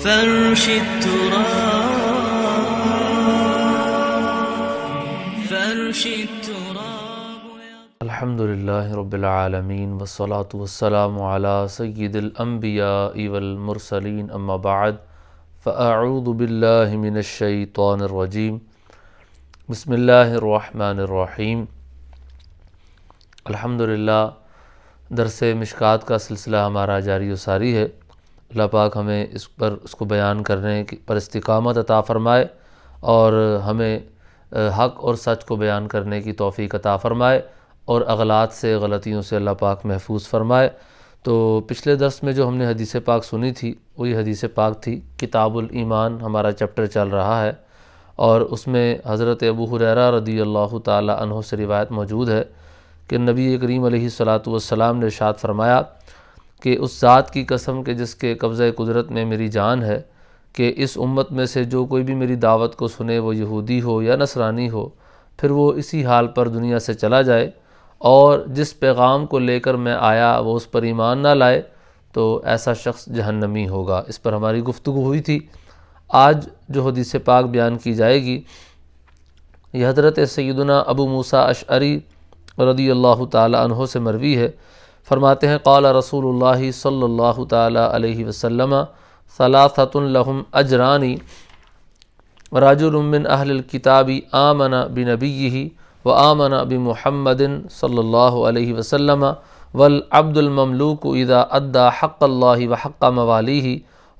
فرش التراب الحمد للہ رب العالمین والصلاة والسلام علی سید الانبیاء والمرسلین اما بعد فاعوذ باللہ من الشیطان الرجیم بسم اللہ الرحمن الرحیم۔ الحمدللہ درس مشکات کا سلسلہ ہمارا جاری و ساری ہے۔ اللہ پاک ہمیں اس کو بیان کرنے پر استقامت عطا فرمائے اور ہمیں حق اور سچ کو بیان کرنے کی توفیق عطا فرمائے اور اغلاط سے غلطیوں سے اللہ پاک محفوظ فرمائے۔ تو پچھلے درس میں جو ہم نے حدیث پاک سنی تھی وہی حدیث پاک تھی۔ کتاب الایمان ہمارا چیپٹر چل رہا ہے اور اس میں حضرت ابو ہریرہ رضی اللہ تعالی عنہ سے روایت موجود ہے کہ نبی کریم علیہ الصلاۃ والسلام نے ارشاد فرمایا کہ اس ذات کی قسم کہ جس کے قبضہ قدرت میں میری جان ہے کہ اس امت میں سے جو کوئی بھی میری دعوت کو سنے، وہ یہودی ہو یا نصرانی ہو، پھر وہ اسی حال پر دنیا سے چلا جائے اور جس پیغام کو لے کر میں آیا وہ اس پر ایمان نہ لائے تو ایسا شخص جہنمی ہوگا۔ اس پر ہماری گفتگو ہوئی تھی۔ آج جو حدیث پاک بیان کی جائے گی یہ حضرت سیدنا ابو موسیٰ اشعری رضی اللہ تعالی عنہ سے مروی ہے۔ فرماتے ہیں قال رسول اللہ صلی اللہ تعالی علیہ وسلم ثلاثۃ لہم اجرانی رجل من اہل الکتاب آمن بنبیہ وآمن بمحمد صلی اللہ علیہ وسلم والعبد المملوک اذا ادى حق اللہ وحق موالیہ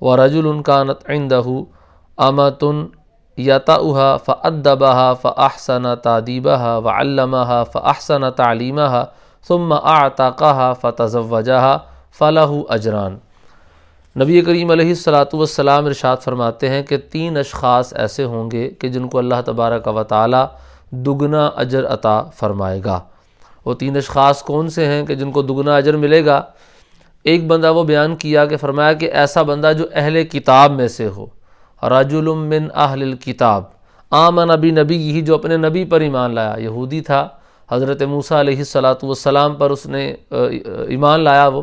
ورجل كانت عنده امة یطأها فأدبها فأحسن تأدیبها وعلمها فأحسن تعلیمها ثم اعتقها فتزوجها فله اجران۔ نبی کریم علیہ الصلاۃ ارشاد فرماتے ہیں کہ تین اشخاص ایسے ہوں گے کہ جن کو اللہ تبارک و تعالی دگنا اجر عطا فرمائے گا۔ وہ تین اشخاص کون سے ہیں کہ جن کو دگنا اجر ملے گا؟ ایک بندہ وہ بیان کیا کہ فرمایا کہ ایسا بندہ جو اہل کتاب میں سے ہو، رجل من اہل الکتاب آمن بنبیہ، جو اپنے نبی پر ایمان لایا، یہودی تھا، حضرت موسیٰ علیہ السلام پر اس نے ایمان لایا وہ،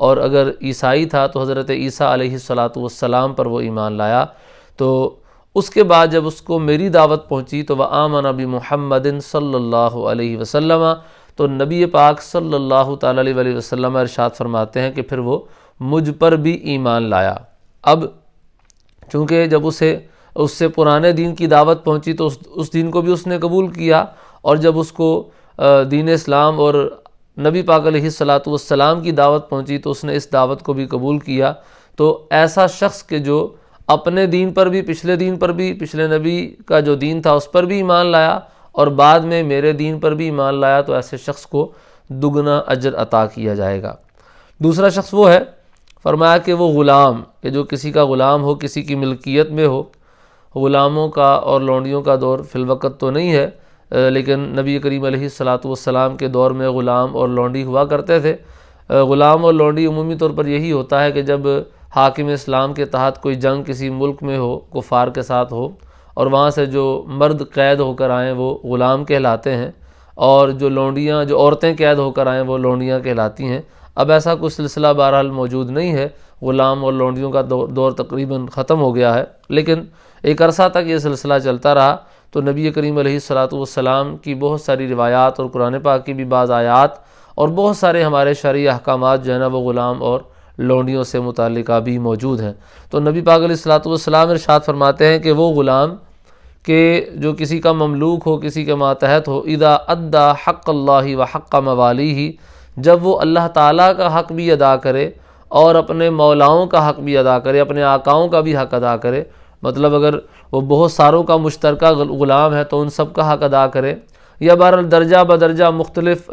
اور اگر عیسائی تھا تو حضرت عیسیٰ علیہ السلام پر وہ ایمان لایا۔ تو اس کے بعد جب اس کو میری دعوت پہنچی تو وآمن بمحمد صلی اللہ علیہ وسلم، تو نبی پاک صلی اللہ تعالی علیہ وسلم ارشاد فرماتے ہیں کہ پھر وہ مجھ پر بھی ایمان لایا۔ اب چونکہ جب اس سے پرانے دین کی دعوت پہنچی تو اس دین کو بھی اس نے قبول کیا، اور جب اس کو دین اسلام اور نبی پاک علیہ السلام کی دعوت پہنچی تو اس نے اس دعوت کو بھی قبول کیا۔ تو ایسا شخص کہ جو اپنے دین پر بھی، پچھلے دین پر بھی، پچھلے نبی کا جو دین تھا اس پر بھی ایمان لایا اور بعد میں میرے دین پر بھی ایمان لایا، تو ایسے شخص کو دگنا اجر عطا کیا جائے گا۔ دوسرا شخص وہ ہے، فرمایا کہ وہ غلام، کہ جو کسی کا غلام ہو، کسی کی ملکیت میں ہو۔ غلاموں کا اور لونڈیوں کا دور فی الوقت تو نہیں ہے، لیکن نبی کریم علیہ السلام کے دور میں غلام اور لونڈی ہوا کرتے تھے۔ غلام اور لونڈی عمومی طور پر یہی ہوتا ہے کہ جب حاکم اسلام کے تحت کوئی جنگ کسی ملک میں ہو، کفار کے ساتھ ہو، اور وہاں سے جو مرد قید ہو کر آئیں وہ غلام کہلاتے ہیں، اور جو لونڈیاں، جو عورتیں قید ہو کر آئیں وہ لونڈیاں کہلاتی ہیں۔ اب ایسا کوئی سلسلہ بہرحال موجود نہیں ہے، غلام اور لونڈیوں کا دور تقریباً ختم ہو گیا ہے، لیکن ایک عرصہ تک یہ سلسلہ چلتا رہا۔ تو نبی کریم علیہ السلام کی بہت ساری روایات اور قرآن پاک کی بھی بعض آیات اور بہت سارے ہمارے شرعی احکامات جو ہیں نا وہ غلام اور لونڈیوں سے متعلقہ بھی موجود ہیں۔ تو نبی پاک علیہ السلام ارشاد فرماتے ہیں کہ وہ غلام کہ جو کسی کا مملوک ہو، کسی کے ماتحت ہو، اذا ادى حق اللہ وحق موالیہ، جب وہ اللہ تعالیٰ کا حق بھی ادا کرے اور اپنے مولاؤں کا حق بھی ادا کرے، اپنے آقاؤں کا بھی حق ادا کرے، مطلب اگر وہ بہت ساروں کا مشترکہ غلام ہے تو ان سب کا حق ادا کرے، یا بہرحال درجہ بدرجہ مختلف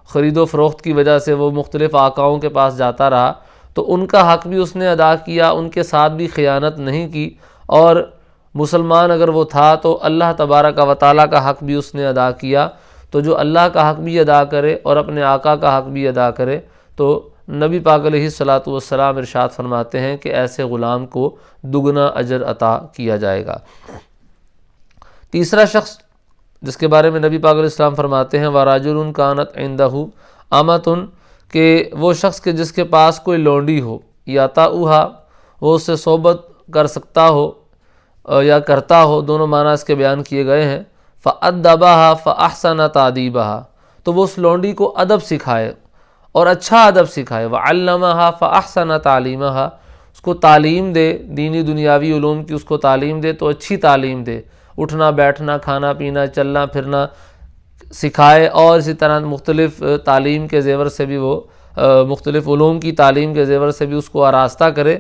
خرید و فروخت کی وجہ سے وہ مختلف آقاؤں کے پاس جاتا رہا، تو ان کا حق بھی اس نے ادا کیا، ان کے ساتھ بھی خیانت نہیں کی، اور مسلمان اگر وہ تھا تو اللہ تبارک و تعالیٰ کا حق بھی اس نے ادا کیا۔ تو جو اللہ کا حق بھی ادا کرے اور اپنے آقا کا حق بھی ادا کرے تو نبی پاک علیہ السلام ارشاد فرماتے ہیں کہ ایسے غلام کو دگنا اجر عطا کیا جائے گا۔ تیسرا شخص جس کے بارے میں نبی پاک علیہ السلام فرماتے ہیں وَرَجُلٌ كَانَتْ عِنْدَهُ أَمَةٌ، کہ وہ شخص کے جس کے پاس کوئی لونڈی ہو، یطأها، وہ اس سے صحبت کر سکتا ہو یا کرتا ہو، دونوں معنی اس کے بیان کیے گئے ہیں۔ فَأَدَّبَهَا فَأَحْسَنَ تَعْدِيبَهَا، تو وہ اس لونڈی کو ادب سکھائے اور اچھا ادب سکھائے۔ وَعَلَّمَهَا فَأَحْسَنَ تَعْلِيمَهَا، اس کو تعلیم دے، دینی دنیاوی علوم کی اس کو تعلیم دے تو اچھی تعلیم دے، اٹھنا بیٹھنا کھانا پینا چلنا پھرنا سکھائے، اور اسی طرح مختلف تعلیم کے زیور سے بھی وہ مختلف علوم کی تعلیم کے زیور سے بھی اس کو آراستہ کرے۔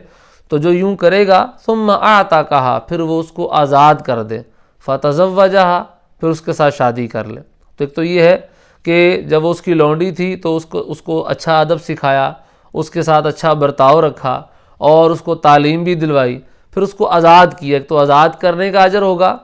تو جو یوں کرے گا ثم اعتقہا، پھر وہ اس کو آزاد کر دے، فتزوجہا، پھر اس کے ساتھ شادی کر لے۔ تو ایک تو یہ ہے کہ جب وہ اس کی لونڈی تھی تو اس کو اچھا ادب سکھایا، اس کے ساتھ اچھا برتاؤ رکھا اور اس کو تعلیم بھی دلوائی، پھر اس کو آزاد کیا۔ ایک تو آزاد کرنے کا اجر ہوگا،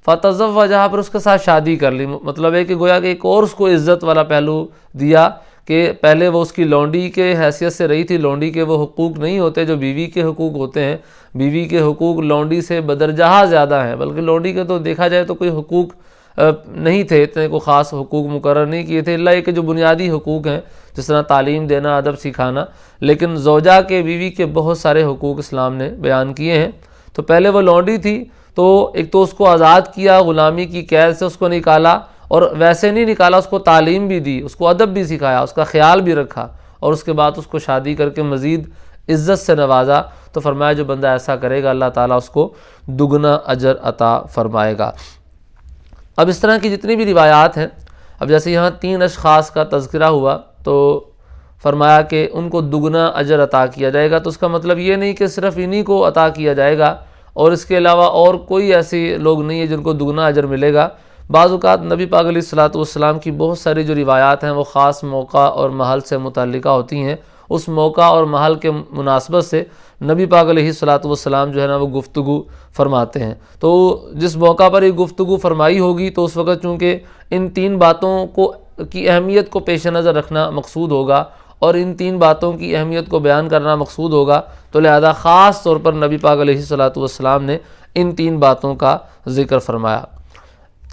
فتزوجہا، پھر اس کے ساتھ شادی کر لی۔ مطلب ہے کہ گویا کہ ایک اور اس کو عزت والا پہلو دیا کہ پہلے وہ اس کی لونڈی کے حیثیت سے رہی تھی، لونڈی کے وہ حقوق نہیں ہوتے جو بیوی کے حقوق ہوتے ہیں، بیوی کے حقوق لونڈی سے بدرجہ زیادہ ہیں، بلکہ لونڈی کے تو دیکھا جائے تو کوئی حقوق نہیں تھے، اتنے کو خاص حقوق مقرر نہیں کیے تھے، اللہ یہ کہ جو بنیادی حقوق ہیں جس طرح تعلیم دینا، ادب سکھانا، لیکن زوجہ کے بیوی کے بہت سارے حقوق اسلام نے بیان کیے ہیں۔ تو پہلے وہ لونڈی تھی تو ایک تو اس کو آزاد کیا، غلامی کی قید سے اس کو نکالا، اور ویسے نہیں نکالا، اس کو تعلیم بھی دی، اس کو ادب بھی سکھایا، اس کا خیال بھی رکھا، اور اس کے بعد اس کو شادی کر کے مزید عزت سے نوازا۔ تو فرمایا جو بندہ ایسا کرے گا اللہ تعالیٰ اس کو دگنا اجر عطا فرمائے گا۔ اب اس طرح کی جتنی بھی روایات ہیں، اب جیسے یہاں 3 اشخاص کا تذکرہ ہوا تو فرمایا کہ ان کو دگنا اجر عطا کیا جائے گا، تو اس کا مطلب یہ نہیں کہ صرف انہی کو عطا کیا جائے گا اور اس کے علاوہ اور کوئی ایسے لوگ نہیں ہیں جن کو دگنا اجر ملے گا۔ بعض اوقات نبی پاک علیہ الصلوۃ والسلام کی بہت ساری جو روایات ہیں وہ خاص موقع اور محل سے متعلقہ ہوتی ہیں، اس موقع اور محل کے مناسبت سے نبی پاک علیہ الصلوۃ والسلام جو ہے نا وہ گفتگو فرماتے ہیں۔ تو جس موقع پر یہ گفتگو فرمائی ہوگی تو اس وقت چونکہ ان 3 باتوں کی اہمیت کو پیش نظر رکھنا مقصود ہوگا اور ان 3 باتوں کی اہمیت کو بیان کرنا مقصود ہوگا، تو لہذا خاص طور پر نبی پاک علیہ الصلوۃ والسلام نے ان 3 باتوں کا ذکر فرمایا۔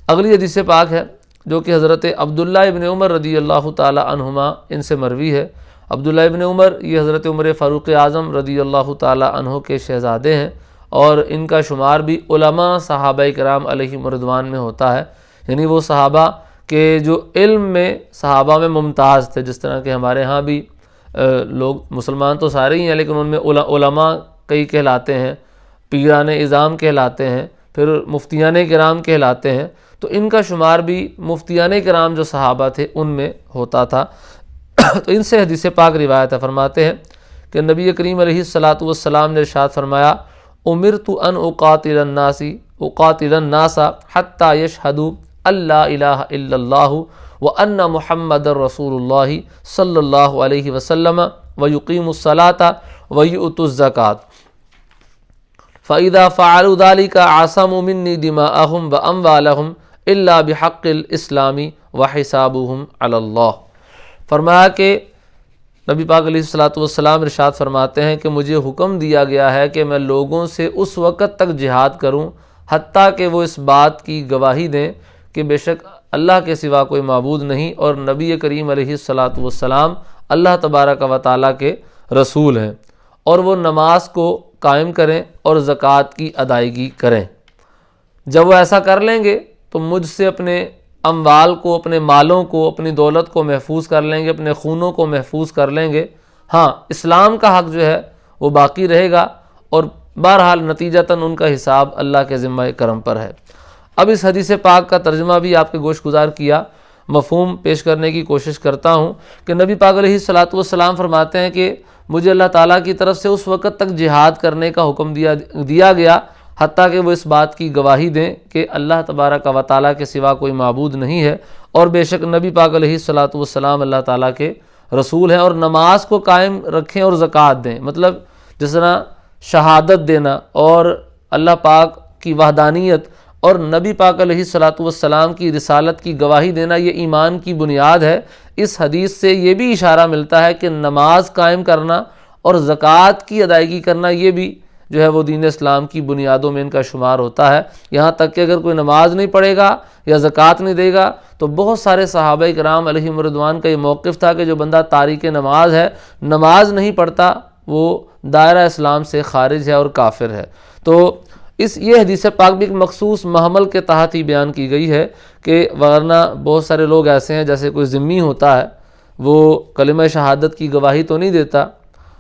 اگلی حدیث پاک ہے جو کہ حضرت عبداللہ ابن عمر رضی اللہ تعالی عنہما ان سے مروی ہے۔ عبداللہ ابن عمر یہ حضرت عمر فاروق اعظم رضی اللہ تعالی عنہ کے شہزادے ہیں، اور ان کا شمار بھی علماء صحابہ کرام علیہم رضوان میں ہوتا ہے، یعنی وہ صحابہ کہ جو علم میں صحابہ میں ممتاز تھے، جس طرح کہ ہمارے ہاں بھی لوگ مسلمان تو سارے ہی ہیں لیکن ان میں علماء کئی کہلاتے ہیں، پیران اعظام کہلاتے ہیں، پھر مفتیان کرام کہلاتے ہیں، تو ان کا شمار بھی مفتیان کرام جو صحابہ تھے ان میں ہوتا تھا۔ تو ان سے حدیث پاک روایت فرماتے ہیں کہ نبی کریم علیہ الصلوۃ والسلام نے ارشاد فرمایا، امرت ان اقاتل الناس حتی یشہدوا اللہ الہ الا اللہ وان محمد رسول اللہ صلی اللہ علیہ وسلم ویقیموا الصلاۃ ویؤتوا الزکاۃ فاذا فعلوا ذلك عصموا منی دماءهم واموالهم الا بحق الاسلام وحسابهم علی اللہ۔ فرمایا کہ نبی پاک علیہ الصلوۃ والسلام ارشاد فرماتے ہیں کہ مجھے حکم دیا گیا ہے کہ میں لوگوں سے اس وقت تک جہاد کروں حتیٰ کہ وہ اس بات کی گواہی دیں کہ بے شک اللہ کے سوا کوئی معبود نہیں اور نبی کریم علیہ الصلوۃ والسلام اللہ تبارک و تعالیٰ کے رسول ہیں، اور وہ نماز کو قائم کریں اور زکوٰۃ کی ادائیگی کریں۔ جب وہ ایسا کر لیں گے تو مجھ سے اپنے اموال کو، اپنے مالوں کو، اپنی دولت کو محفوظ کر لیں گے، اپنے خونوں کو محفوظ کر لیں گے۔ ہاں، اسلام کا حق جو ہے وہ باقی رہے گا، اور بہرحال نتیجتاً ان کا حساب اللہ کے ذمہ کرم پر ہے۔ اب اس حدیث پاک کا ترجمہ بھی آپ کے گوش گزار کیا، مفہوم پیش کرنے کی کوشش کرتا ہوں کہ نبی پاک علیہ الصلوۃ والسلام فرماتے ہیں کہ مجھے اللہ تعالیٰ کی طرف سے اس وقت تک جہاد کرنے کا حکم دیا گیا حتیٰ کہ وہ اس بات کی گواہی دیں کہ اللہ تبارک و تعالیٰ کے سوا کوئی معبود نہیں ہے، اور بے شک نبی پاک علیہ الصلوۃ والسلام اللہ تعالیٰ کے رسول ہیں، اور نماز کو قائم رکھیں اور زکوٰۃ دیں۔ مطلب جس طرح شہادت دینا اور اللہ پاک کی وحدانیت اور نبی پاک علیہ الصلوۃ والسلام کی رسالت کی گواہی دینا یہ ایمان کی بنیاد ہے۔ اس حدیث سے یہ بھی اشارہ ملتا ہے کہ نماز قائم کرنا اور زکوٰۃ کی ادائیگی کرنا یہ بھی جو ہے وہ دین اسلام کی بنیادوں میں ان کا شمار ہوتا ہے، یہاں تک کہ اگر کوئی نماز نہیں پڑھے گا یا زکوٰۃ نہیں دے گا تو بہت سارے صحابہ کرام علیہم رضوان کا یہ موقف تھا کہ جو بندہ تارک نماز ہے، نماز نہیں پڑھتا، وہ دائرہ اسلام سے خارج ہے اور کافر ہے۔ تو یہ حدیث پاک بھی ایک مخصوص محمل کے تحت ہی بیان کی گئی ہے کہ ورنہ بہت سارے لوگ ایسے ہیں، جیسے کوئی ذمی ہوتا ہے، وہ کلمہ شہادت کی گواہی تو نہیں دیتا،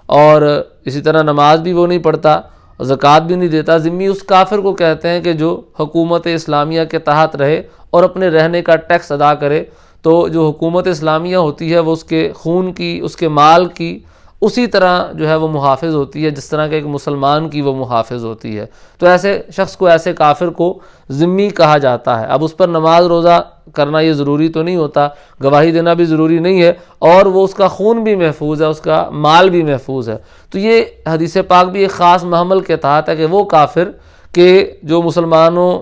اور اسی طرح نماز بھی وہ نہیں پڑھتا، زکوٰۃ بھی نہیں دیتا۔ ذمی اس کافر کو کہتے ہیں کہ جو حکومت اسلامیہ کے تحت رہے اور اپنے رہنے کا ٹیکس ادا کرے۔ تو جو حکومت اسلامیہ ہوتی ہے وہ اس کے خون کی، اس کے مال کی اسی طرح جو ہے وہ محافظ ہوتی ہے، جس طرح کہ ایک مسلمان کی وہ محافظ ہوتی ہے۔ تو ایسے شخص کو، ایسے کافر کو ذمی کہا جاتا ہے۔ اب اس پر نماز روزہ کرنا یہ ضروری تو نہیں ہوتا، گواہی دینا بھی ضروری نہیں ہے، اور وہ اس کا خون بھی محفوظ ہے، اس کا مال بھی محفوظ ہے۔ تو یہ حدیث پاک بھی ایک خاص محمل کے تحت ہے کہ وہ کافر کہ جو مسلمانوں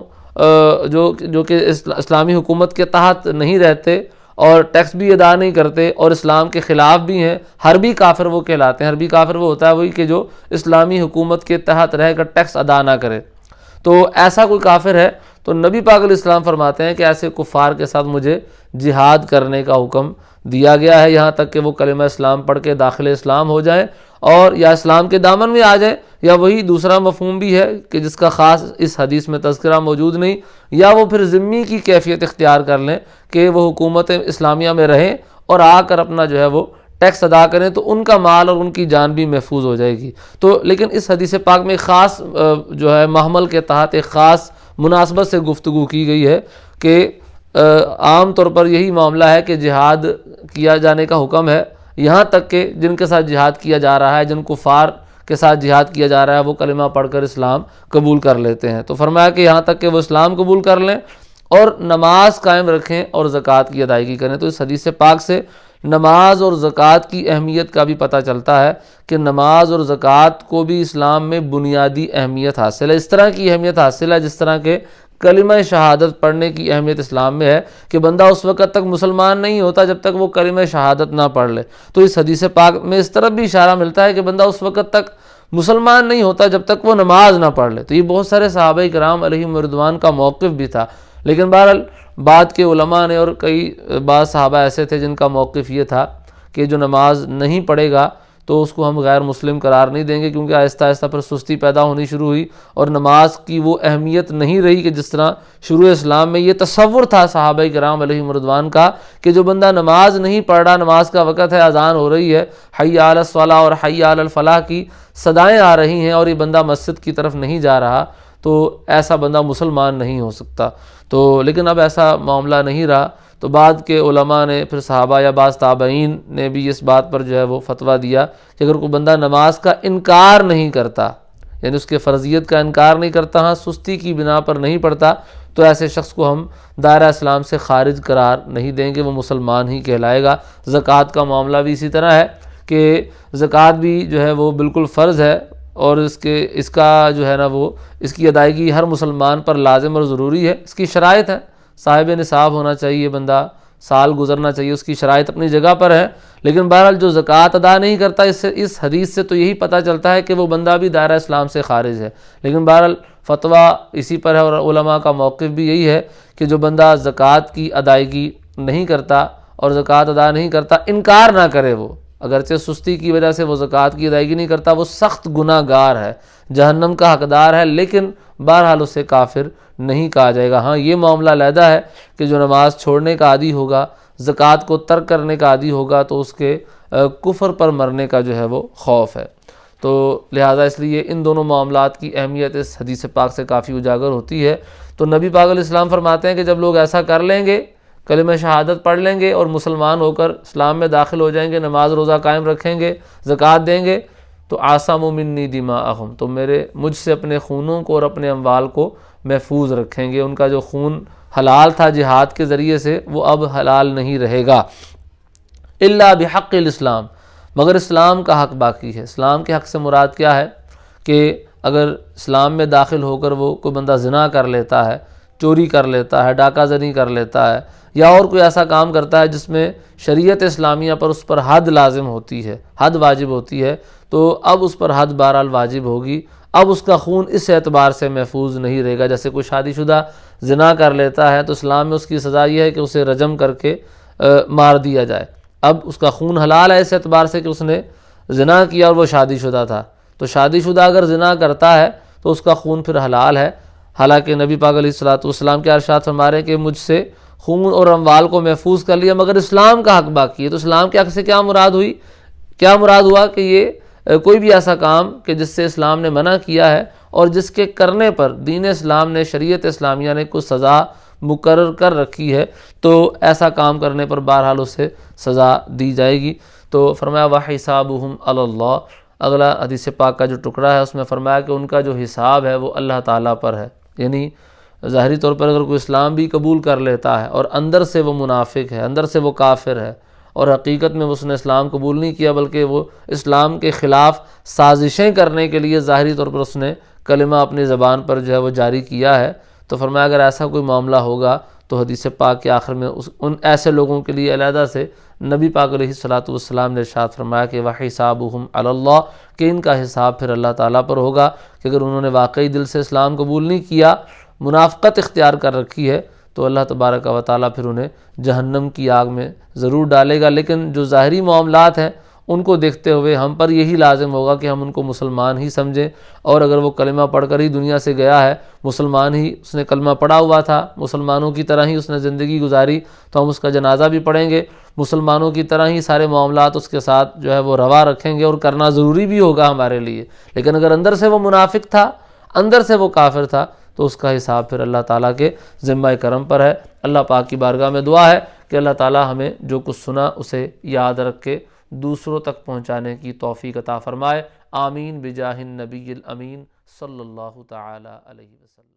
جو کہ اسلامی حکومت کے تحت نہیں رہتے اور ٹیکس بھی ادا نہیں کرتے اور اسلام کے خلاف بھی ہیں، حربی کافر وہ کہلاتے ہیں۔ حربی کافر وہ ہوتا ہے وہی کہ جو اسلامی حکومت کے تحت رہ کر ٹیکس ادا نہ کرے۔ تو ایسا کوئی کافر ہے تو نبی پاک علیہ السلام فرماتے ہیں کہ ایسے کفار کے ساتھ مجھے جہاد کرنے کا حکم دیا گیا ہے، یہاں تک کہ وہ کلمہ اسلام پڑھ کے داخل اسلام ہو جائیں، اور یا اسلام کے دامن میں آ جائیں، یا وہی دوسرا مفہوم بھی ہے کہ جس کا خاص اس حدیث میں تذکرہ موجود نہیں، یا وہ پھر ذمی کی کیفیت اختیار کر لیں کہ وہ حکومت اسلامیہ میں رہیں اور آ کر اپنا جو ہے وہ ٹیکس ادا کریں، تو ان کا مال اور ان کی جان بھی محفوظ ہو جائے گی۔ تو لیکن اس حدیث پاک میں خاص جو ہے محمل کے تحت ایک خاص مناسبت سے گفتگو کی گئی ہے کہ عام طور پر یہی معاملہ ہے کہ جہاد کیا جانے کا حکم ہے، یہاں تک کہ جن کے ساتھ جہاد کیا جا رہا ہے، جن کفار کے ساتھ جہاد کیا جا رہا ہے، وہ کلمہ پڑھ کر اسلام قبول کر لیتے ہیں۔ تو فرمایا کہ یہاں تک کہ وہ اسلام قبول کر لیں اور نماز قائم رکھیں اور زکوٰۃ کی ادائیگی کریں۔ تو اس حدیث پاک سے نماز اور زکوٰۃ کی اہمیت کا بھی پتہ چلتا ہے کہ نماز اور زکوٰۃ کو بھی اسلام میں بنیادی اہمیت حاصل ہے، اس طرح کی اہمیت حاصل ہے جس طرح کہ کلمہ شہادت پڑھنے کی اہمیت اسلام میں ہے کہ بندہ اس وقت تک مسلمان نہیں ہوتا جب تک وہ کلمہ شہادت نہ پڑھ لے۔ تو اس حدیث پاک میں اس طرف بھی اشارہ ملتا ہے کہ بندہ اس وقت تک مسلمان نہیں ہوتا جب تک وہ نماز نہ پڑھ لے۔ تو یہ بہت سارے صحابہ کرام علیہم رضوان کا موقف بھی تھا، لیکن بہرحال بعد کے علماء نے اور بعض صحابہ ایسے تھے جن کا موقف یہ تھا کہ جو نماز نہیں پڑھے گا تو اس کو ہم غیر مسلم قرار نہیں دیں گے، کیونکہ آہستہ آہستہ پر سستی پیدا ہونی شروع ہوئی اور نماز کی وہ اہمیت نہیں رہی کہ جس طرح شروع اسلام میں یہ تصور تھا صحابہ کرام علیہم رضوان کا کہ جو بندہ نماز نہیں پڑھ رہا، نماز کا وقت ہے، اذان ہو رہی ہے، حی علی الصلاۃ اور حی علی الفلاح کی صدائیں آ رہی ہیں اور یہ بندہ مسجد کی طرف نہیں جا رہا، تو ایسا بندہ مسلمان نہیں ہو سکتا۔ تو لیکن اب ایسا معاملہ نہیں رہا، تو بعد کے علماء نے پھر صحابہ یا بعض تابعین نے بھی اس بات پر جو ہے وہ فتویٰ دیا کہ اگر کوئی بندہ نماز کا انکار نہیں کرتا، یعنی اس کے فرضیت کا انکار نہیں کرتا، ہاں سستی کی بنا پر نہیں پڑھتا، تو ایسے شخص کو ہم دائرہ اسلام سے خارج قرار نہیں دیں گے، وہ مسلمان ہی کہلائے گا۔ زکوٰۃ کا معاملہ بھی اسی طرح ہے کہ زکوٰۃ بھی جو ہے وہ بالکل فرض ہے، اور اس کا جو ہے نا وہ اس کی ادائیگی ہر مسلمان پر لازم اور ضروری ہے۔ اس کی شرائط ہے، صاحب نصاب ہونا چاہیے، بندہ سال گزرنا چاہیے، اس کی شرائط اپنی جگہ پر ہے۔ لیکن بہرحال جو زکوٰۃ ادا نہیں کرتا، اس حدیث سے تو یہی پتہ چلتا ہے کہ وہ بندہ بھی دائرہ اسلام سے خارج ہے۔ لیکن بہرحال فتویٰ اسی پر ہے اور علماء کا موقف بھی یہی ہے کہ جو بندہ زکوٰۃ کی ادائیگی نہیں کرتا اور زکوٰۃ ادا نہیں کرتا، انکار نہ کرے، وہ اگرچہ سستی کی وجہ سے وہ زکوٰۃ کی ادائیگی نہیں کرتا، وہ سخت گناہ گار ہے، جہنم کا حقدار ہے، لیکن بہرحال اسے کافر نہیں کہا جائے گا۔ ہاں یہ معاملہ علیحدہ ہے کہ جو نماز چھوڑنے کا عادی ہوگا، زکوٰۃ کو ترک کرنے کا عادی ہوگا، تو اس کے کفر پر مرنے کا جو ہے وہ خوف ہے۔ تو لہٰذا اس لیے ان دونوں معاملات کی اہمیت اس حدیث پاک سے کافی اجاگر ہوتی ہے۔ تو نبی پاک علیہ السلام فرماتے ہیں کہ جب لوگ ایسا کر لیں گے، کلمہ شہادت پڑھ لیں گے اور مسلمان ہو کر اسلام میں داخل ہو جائیں گے، نماز روزہ قائم رکھیں گے، زکوٰۃ دیں گے، تو عاصموا منی دماءہم، تو مجھ سے اپنے خونوں کو اور اپنے اموال کو محفوظ رکھیں گے۔ ان کا جو خون حلال تھا جہاد کے ذریعے سے، وہ اب حلال نہیں رہے گا، الا بحق الاسلام، مگر اسلام کا حق باقی ہے۔ اسلام کے حق سے مراد کیا ہے کہ اگر اسلام میں داخل ہو کر وہ کوئی بندہ زنا کر لیتا ہے، چوری کر لیتا ہے، ڈاکہ زنی کر لیتا ہے، یا اور کوئی ایسا کام کرتا ہے جس میں شریعت اسلامیہ پر اس پر حد لازم ہوتی ہے، حد واجب ہوتی ہے، تو اب اس پر حد بہرحال واجب ہوگی۔ اب اس کا خون اس اعتبار سے محفوظ نہیں رہے گا، جیسے کوئی شادی شدہ زنا کر لیتا ہے تو اسلام میں اس کی سزا یہ ہے کہ اسے رجم کر کے مار دیا جائے۔ اب اس کا خون حلال ہے اس اعتبار سے کہ اس نے زنا کیا اور وہ شادی شدہ تھا، تو شادی شدہ اگر زنا کرتا ہے تو اس کا خون پھر حلال ہے، حالانکہ نبی پاک علیہ الصلوۃ والسلام کے ارشاد فرما رہے ہیں کہ مجھ سے خون اور اموال کو محفوظ کر لیا مگر اسلام کا حق باقی ہے۔ تو اسلام کے حق سے کیا مراد ہوئی؟ کیا مراد ہوا کہ یہ کوئی بھی ایسا کام کہ جس سے اسلام نے منع کیا ہے اور جس کے کرنے پر دین اسلام نے، شریعت اسلامیہ نے کچھ سزا مقرر کر رکھی ہے، تو ایسا کام کرنے پر بہرحال اسے سزا دی جائے گی۔ تو فرمایا وَحِسَابُهُمْ عَلَى اللَّهِ، اگلا حدیث پاک کا جو ٹکڑا ہے اس میں فرمایا کہ ان کا جو حساب ہے وہ اللہ تعالیٰ پر ہے۔ یعنی ظاہری طور پر اگر کوئی اسلام بھی قبول کر لیتا ہے اور اندر سے وہ منافق ہے، اندر سے وہ کافر ہے، اور حقیقت میں اس نے اسلام قبول نہیں کیا بلکہ وہ اسلام کے خلاف سازشیں کرنے کے لیے ظاہری طور پر اس نے کلمہ اپنی زبان پر جو ہے وہ جاری کیا ہے، تو فرمایا اگر ایسا کوئی معاملہ ہوگا تو حدیث پاک کے آخر میں ان ایسے لوگوں کے لیے علیحدہ سے نبی پاک علیہ الصلوۃ والسلام نے ارشاد فرمایا کہ وَحِسَابُهُمْ عَلَى اللَّهِ، کہ ان کا حساب پھر اللہ تعالیٰ پر ہوگا کہ اگر انہوں نے واقعی دل سے اسلام قبول نہیں کیا، منافقت اختیار کر رکھی ہے، تو اللہ تبارک و تعالیٰ پھر انہیں جہنم کی آگ میں ضرور ڈالے گا۔ لیکن جو ظاہری معاملات ہیں ان کو دیکھتے ہوئے ہم پر یہی لازم ہوگا کہ ہم ان کو مسلمان ہی سمجھیں، اور اگر وہ کلمہ پڑھ کر ہی دنیا سے گیا ہے، مسلمان ہی اس نے کلمہ پڑھا ہوا تھا، مسلمانوں کی طرح ہی اس نے زندگی گزاری، تو ہم اس کا جنازہ بھی پڑھیں گے، مسلمانوں کی طرح ہی سارے معاملات اس کے ساتھ جو ہے وہ روا رکھیں گے اور کرنا ضروری بھی ہوگا ہمارے لیے۔ لیکن اگر اندر سے وہ منافق تھا، اندر سے وہ کافر تھا، تو اس کا حساب پھر اللہ تعالیٰ کے ذمہ کرم پر ہے۔ اللہ پاک کی بارگاہ میں دعا ہے کہ اللہ تعالیٰ ہمیں جو کچھ سنا اسے یاد رکھ کے دوسروں تک پہنچانے کی توفیق عطا فرمائے۔ آمین بجاہ النبی الامین صلی اللہ تعالی علیہ وسلم۔